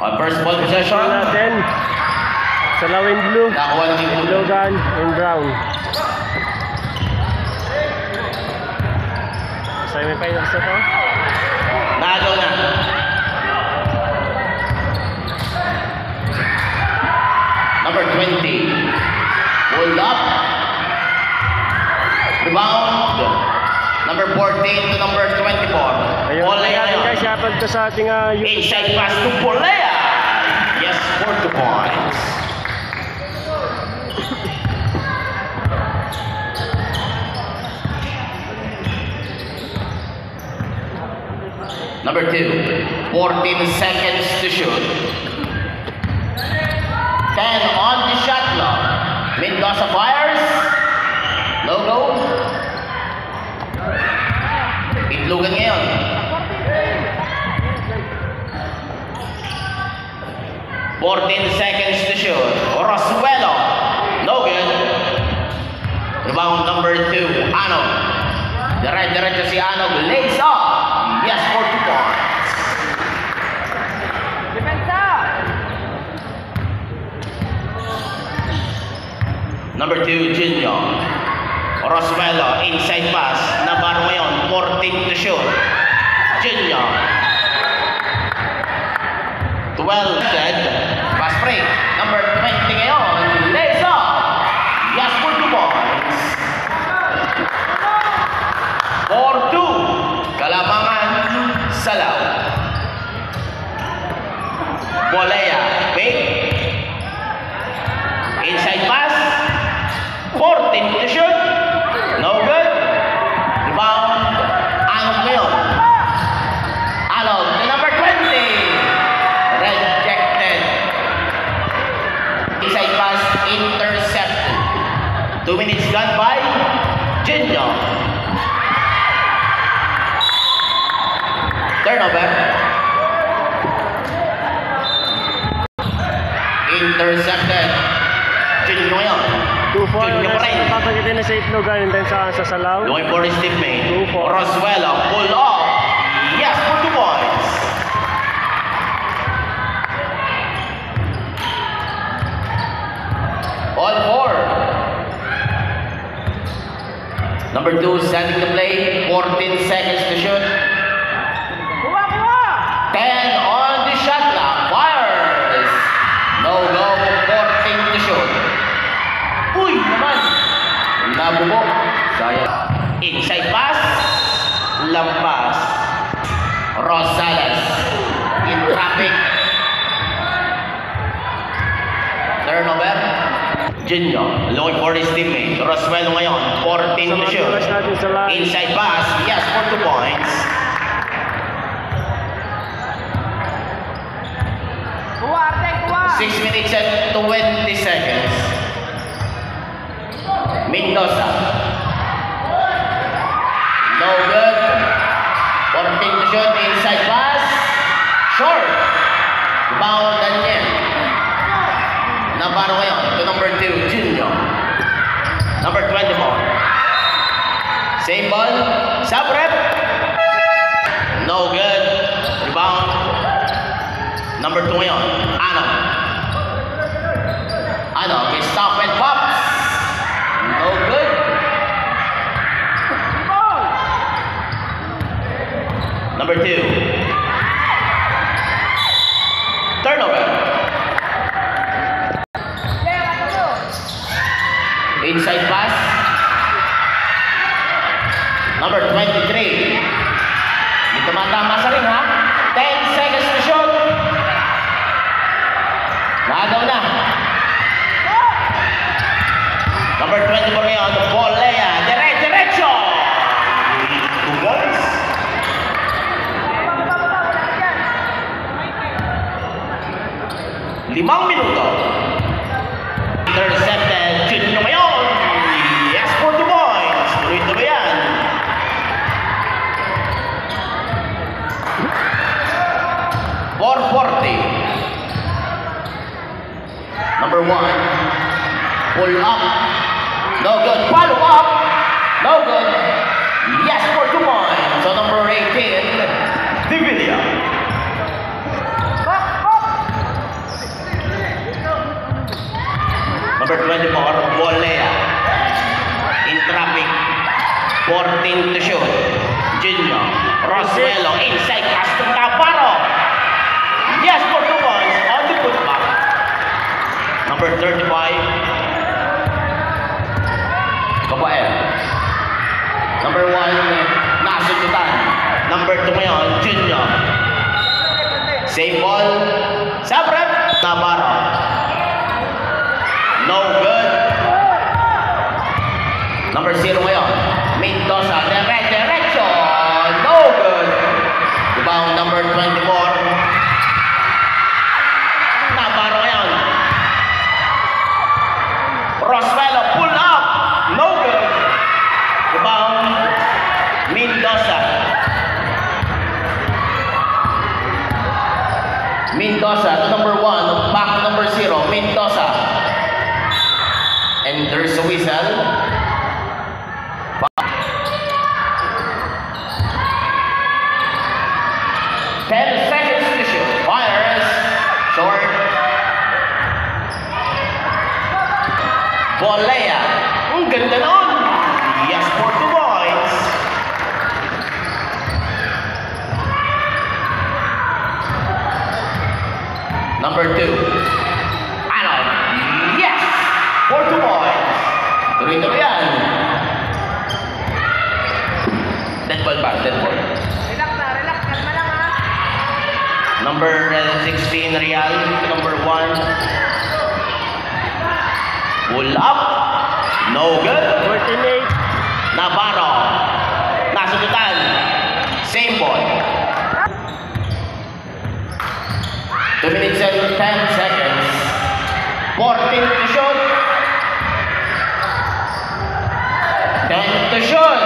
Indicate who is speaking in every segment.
Speaker 1: On first ball possession
Speaker 2: natin. Salawin blue.
Speaker 1: Nakuha ng team blue.
Speaker 2: Logan and brown. Semifinals na to.
Speaker 1: Nagaw na. Number 20. Hold up. Rebound. Number 14 to number 24.
Speaker 2: Ayun,
Speaker 1: Polea
Speaker 2: natin
Speaker 1: yun.
Speaker 2: guys, shoutout ko sa ating
Speaker 1: Inside pass to Polea. Yes, 4 points. Number 2, 14 seconds to shoot. 10 on the shot clock. Mendoza fires. No go. Itlugan ngayon. 14 seconds to shoot. Roswello. No good. Rebound number 2, Anog. Diretso si Anog. Lays up. Yes, 4 points.
Speaker 3: Depensa!
Speaker 1: Number 2, Junior. Roswello, inside pass. Navarro ngayon, 14 to shoot. Junior. 12 dead. Pass break. Number 20 ngayon. Lays up. Yes, 4 points. 4-2. Kalamangan, Salaw. Polea, big. Inside pass. 14 to shoot. No good. Rebound. Anog ngayon. Anog to number 20. Rejected. Inside pass. Intercepted. 2 minutes gone by. Junior. Turnover. Intercepted. Junior ngayon.
Speaker 2: 2-4.
Speaker 1: Junior pa rin.
Speaker 2: Papagitin na sa Itlogan and then sa Salaw.
Speaker 1: Looking for his teammate.
Speaker 2: 2-4.
Speaker 1: Roswello. Pull off. Yes, for 2 points. All 4. Number 2 setting the play. 14 seconds to shoot. 10 on the shot clock. Fires. No go. 14 to shoot. Uy naman. Nabubok. Sayang. Inside pass. Lampas. Rosales. In traffic. Turnover. Junior. Looking for his teammate. Roswello ngayon. 14 to shoot. Inside pass. Yes, for 2 points. 6 minutes and 20 seconds. Mendoza. No good. 14 to shoot. Inside pass. Short. Rebound Daniel. Navarro ngayon to number 2, Junior. Number 24. Same ball. Sabrep. No good. Rebound. Number 2 ngayon. Anog. Anog is stop and pops. No good. Number 2. Turnover. Inside pass. Number 23. Dito matama sa ring ha. 10 seconds to shoot. Nagaw na. Number 24 ngayon, Polea. Diretso. 2 goals. Limang minuto. Intercepted. Junior ngayon. Yes, for 2 points. Tuloy-tuloy yan. Number 1. Pull up. No good. Follow up. No good. Yes, for 2 points. So number 18, Divilla. Number 24, Bolea. In traffic. 14 to shoot. Junior. Roswello inside Castro Navarro. Yes, for 2 points on the putback. Number 35. Kapael. Number 1, Nasututan. Number 2 ngayon, Junior. Save ball. Sabrep. Navarro. No good. Number 0 ngayon, Mendoza. Diretso. No good. Rebound number 24. Navarro ngayon. Roswello pull up. No good. Rebound Mendoza. Mendoza to number 1. Back to number 0. Mendoza. And there's a whistle. 10 seconds to shoot. Fires. Short. Bolea. Ang ganda nun. Yes, for 2 points. Number 2. Ano? Yes! For 2 points. Tuloy-tuloy yan. Dead ball back. Dead ball. Number 16, Real. Number 1. Pull up. No good.
Speaker 2: 14-8.
Speaker 1: Navarro. Nasututan. Same ball. 2 minutes and 10 seconds. 14 to shoot. 10 to shoot.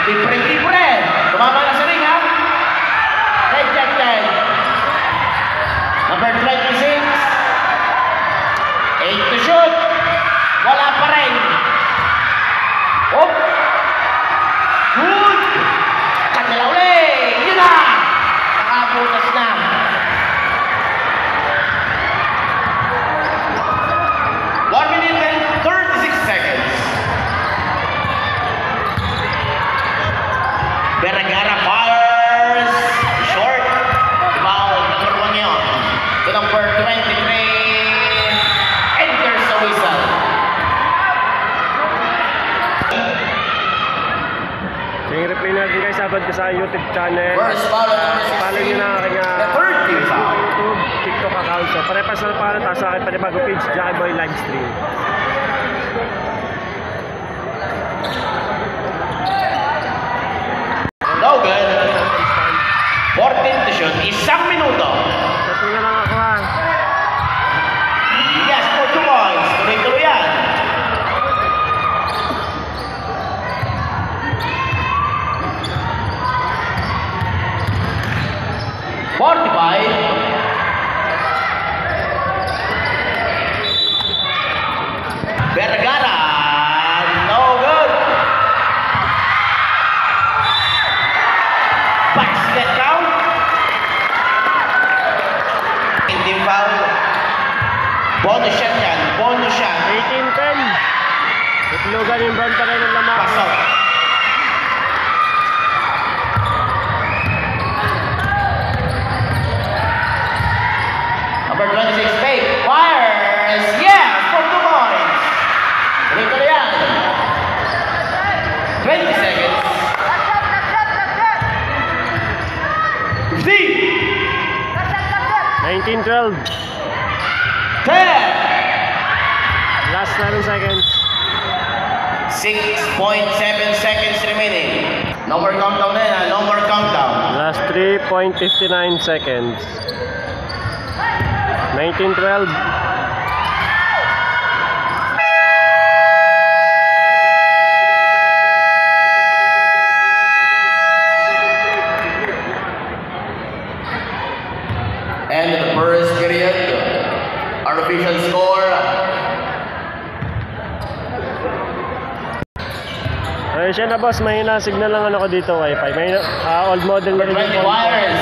Speaker 1: Libre-libre. Tumama na sa ring, ha? Rejected. Number 26. 8 to shoot. Wala pa rin. Oh. Good. Kanila uli. Yun na. Nakabutas na. Vergara fires short. Rebound number 1 yun. To number 23. Enters the whistle.
Speaker 2: Yung replay natin guys, sabad ko sa YouTube channel.
Speaker 1: First foul on number 16.
Speaker 2: Follow nyo na ang aking
Speaker 1: The third team foul.
Speaker 2: YouTube, TikTok account. So, pare-pas na pala tayo sa aking panibagong page, Jackie Boy Livestream.
Speaker 1: No good. 14 to shoot. Isang minuto.
Speaker 2: Sato na lang ako ha.
Speaker 1: Yes, for 2 points. Tuloy-tuloy yan. Vergara. No good. Basket count. Hindi foul. Bonus shot yan. Bonus shot.
Speaker 2: 18-10. Itlogan yung banta rin ng lamang.
Speaker 1: Pasok. Number 26, fake. Fires. Yes, for 2 points. Tuloy ko na yan. 20 seconds. 15.
Speaker 2: 19-12.
Speaker 1: 10.
Speaker 2: Last 7 seconds.
Speaker 1: 6.7 seconds remaining. No more countdown na yan. No more countdown.
Speaker 2: Last 3.59 seconds. 19-12.
Speaker 1: End of the first period. Our official score.
Speaker 2: Ayun siya na boss, may signal lang ano ko dito wifi. May old model na rin
Speaker 1: 20
Speaker 2: yung phone ko.
Speaker 1: wires.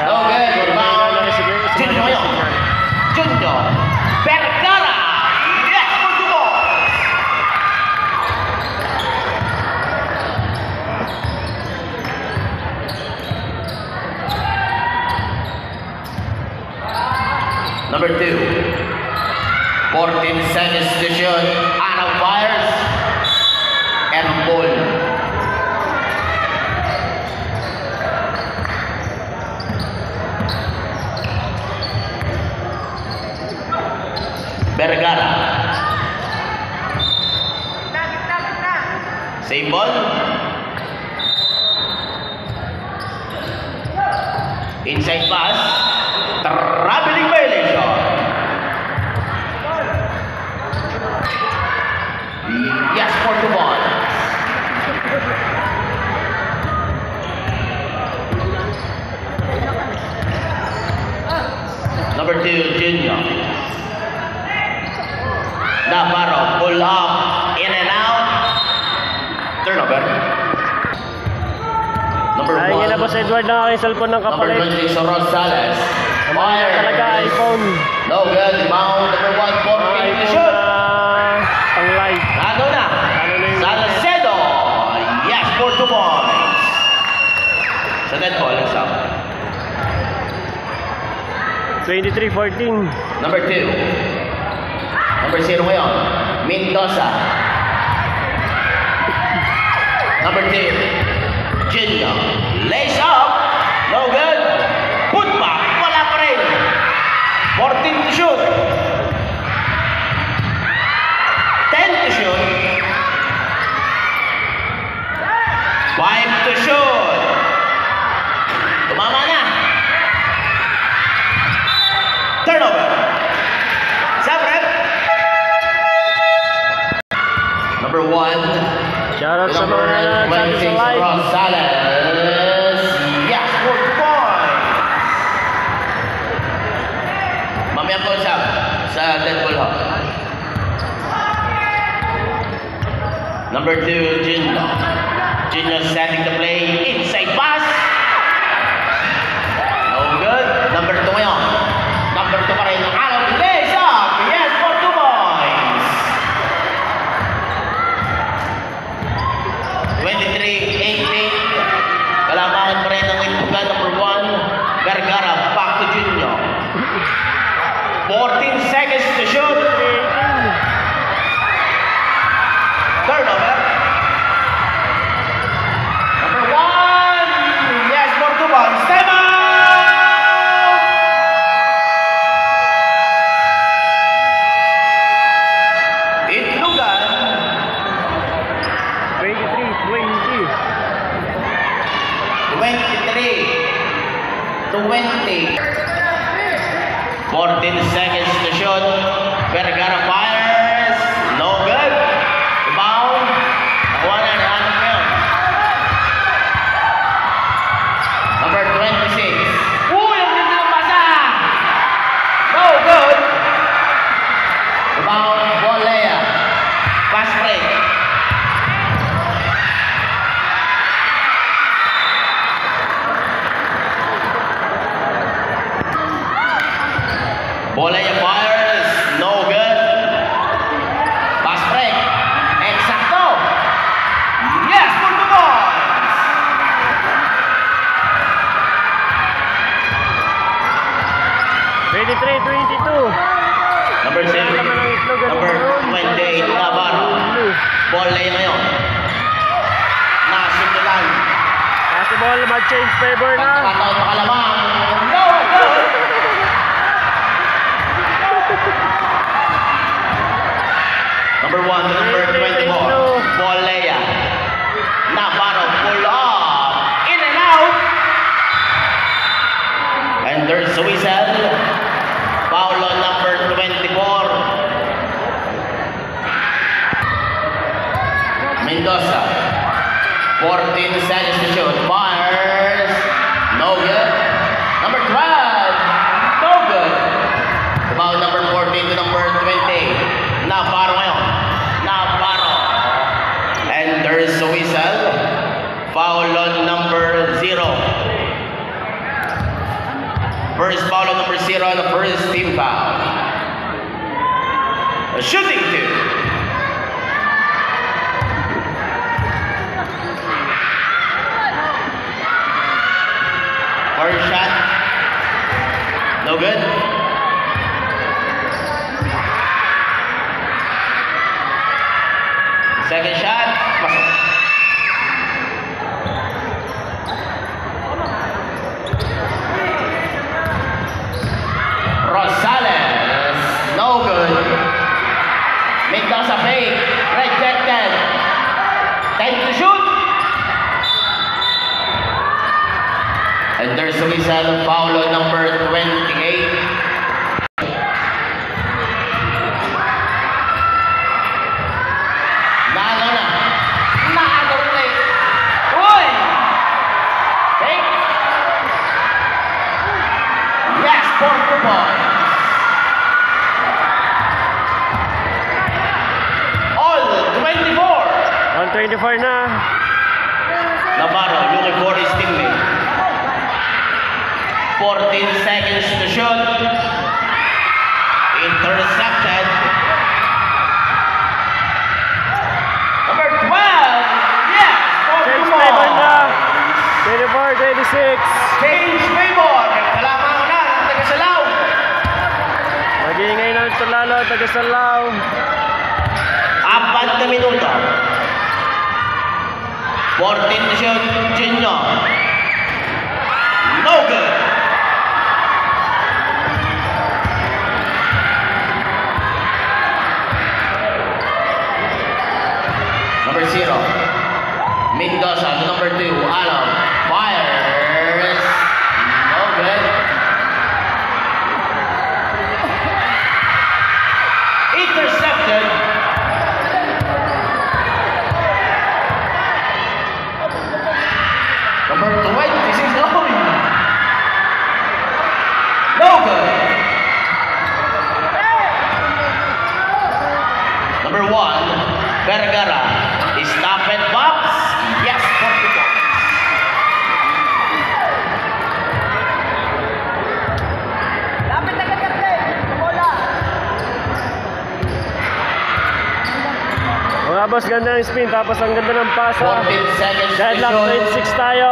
Speaker 1: No good. Rebound. Junior. Junior. Vergara. Yes, for 2 more. Number 2. 14 seconds to shoot. Ano fires. And ball. Vergara. Same ball. Inside pass. Traveling violation. Yes, for 2 balls. Number 2, Junior. Navarro, pull up, in and out. Turnover. Number 1.
Speaker 2: Ay, yun na Boss Edward na aking cellphone ng
Speaker 1: Number
Speaker 2: kapalit.
Speaker 1: 20, Rosales. Fire.
Speaker 2: Talaga iPhone.
Speaker 1: No good. Rebound. Number 1, 14 to shoot.
Speaker 2: Pang live.
Speaker 1: Nagaw na.
Speaker 2: Ano na yun?
Speaker 1: Salcedo. Yes, for 2 points. Sa net ball, let's up.
Speaker 2: 23-14.
Speaker 1: Number 2. Number 0 ngayon, Mendoza. Number 2, Junior. Lays up. No good. Put back. Wala pa rin. 14 to shoot. 10 to shoot. 5 to shoot. Tumama na. Turnover. Sabrep. Number 1.
Speaker 2: Shoutout sa
Speaker 1: Number
Speaker 2: mga nanonood sa
Speaker 1: 26,
Speaker 2: live.
Speaker 1: Rosales. Yes, 4 points. Mamaya po sa dead ball hop. Number 2, Gino. Gino setting the play. Inside pass. No good. Number 2 ngayon. Number 2 pa rin. Alok lays up. Yes, for 2 points. 23-18. Kalamangan pa rin ng Itbuga. Number 1. Vergara. Back to Junior. 14 seconds to shoot. Turnover. Number 1. Yes, for 2 points. Time out. Itlugan.
Speaker 2: 23-20.
Speaker 1: 23-20. 14 seconds to shoot. Vergara fires. No good. Rebound. Nakuha na ni Anong ngayon. Number 26. Uy! Ang ganda ng pasa! No good. Rebound. Bolea. Pass break. Bolea fires. No good. Pass break. Exacto. Yes, for 2 points. Number 7. Number 28. Navarro. Bolea ngayon. Nasimulan.
Speaker 2: Basketball, mag-change favor na.
Speaker 1: Pagkakataon makalamang. No good. Number 1 to number 24. Bolea. Navarro pull up. In and out. And there's a whistle. Foul on number 24. Mendoza. 14 seconds to shoot. Fires. No good. Number 12. No good. Foul number 14 to number 20. Navarro ngayon. Navarro. And there's a whistle. Foul on number 0. First foul on number 0 on the first team foul. A shooting 2. First shot. No good. Second shot, pasok. Rosales, no good. Mendoza fake, rejected. 10 to shoot. And there's a whistle, foul on number 28. Naagaw na. Naagaw na eh. Uy! Fake. Yes, 4 points. All 24.
Speaker 2: 124 na.
Speaker 1: Navarro looking for his teammate. 14 seconds to shoot. Intercepted. Number 12. Yes, 4
Speaker 2: Change favor na.
Speaker 1: points.
Speaker 2: 24-26.
Speaker 1: Change favor. Kailangan na ng taga-Salaw.
Speaker 2: Mag-iingay na ito lalo, taga-Salaw.
Speaker 1: 4 na minuto. 14 to shoot. Junior. No good. Number 0. Mendoza to number 2. Alon. Fires. No good. Intercepted. Number 26. No good. Number 1. Vergara. Stop and box. Yes, 40 points.
Speaker 3: Lapit na kapatid. Bola.
Speaker 2: Mga boss, ganda ng spin. Tapos ang ganda ng pasa.
Speaker 1: 14 seconds to
Speaker 2: Deadlock
Speaker 1: shoot.
Speaker 2: 26 tayo.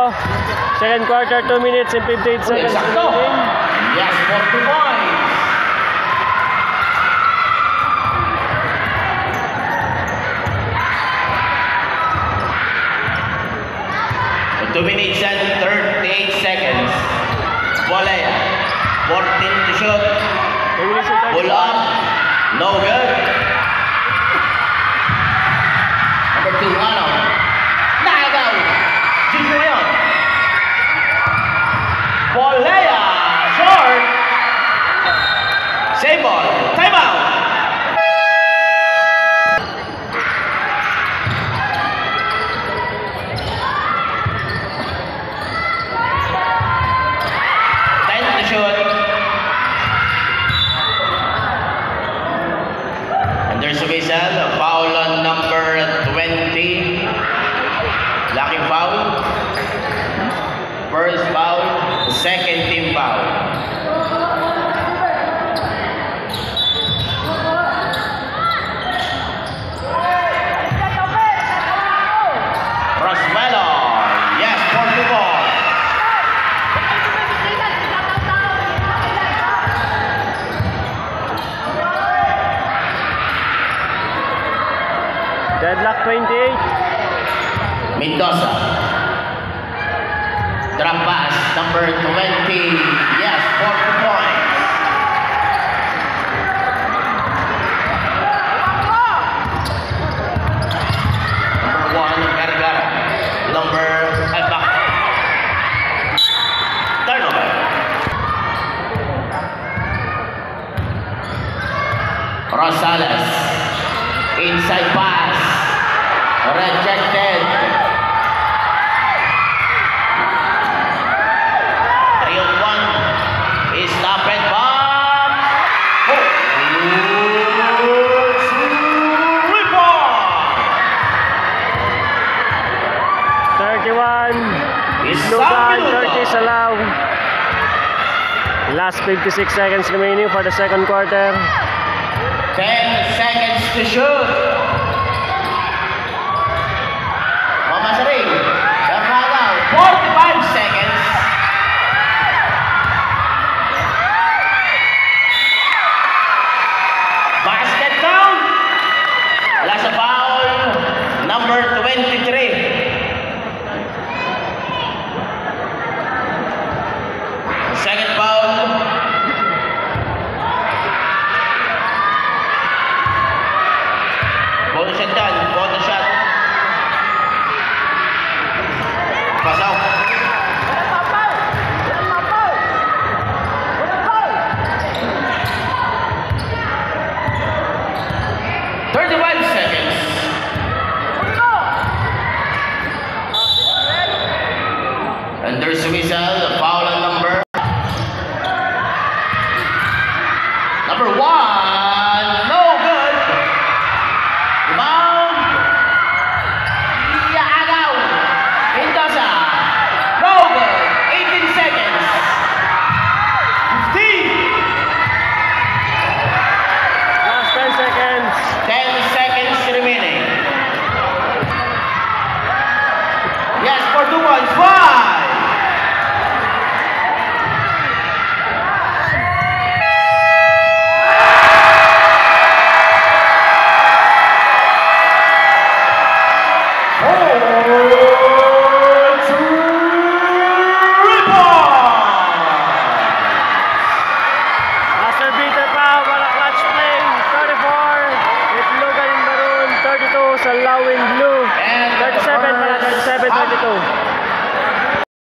Speaker 2: Second quarter, 2 minutes and 58 seconds
Speaker 1: Exacto.
Speaker 2: remaining.
Speaker 1: Yes, 40 points. Two minutes and 38 seconds. Volea. 14 to shoot.
Speaker 2: 2 minutes and 30
Speaker 1: Pull up. No good. Number 2, Alon. Naagaw. Junior yun. Volea. Short. Save ball. Time out. And there's a whistle, a foul on number 20. Lacking foul. First foul, second team foul. Roswello. Yes, 44.
Speaker 2: Deadlock 28.
Speaker 1: Mendoza. Drop pass, number 20. Yes, 40 points. Number 1, Vergara. Number 5. Turnover. Rosales. Inside pass. Rejected. 3-on-1. Stop and bomb. Oh. Rebound.
Speaker 2: 31.
Speaker 1: Isang
Speaker 2: Lugan,
Speaker 1: minuto.
Speaker 2: 30 Salaw. Last 56 seconds remaining for the second quarter.
Speaker 1: 10 seconds to shoot. Mama Sari. Bernardo. 45 seconds. Basket count. Wala sa foul. Number 1.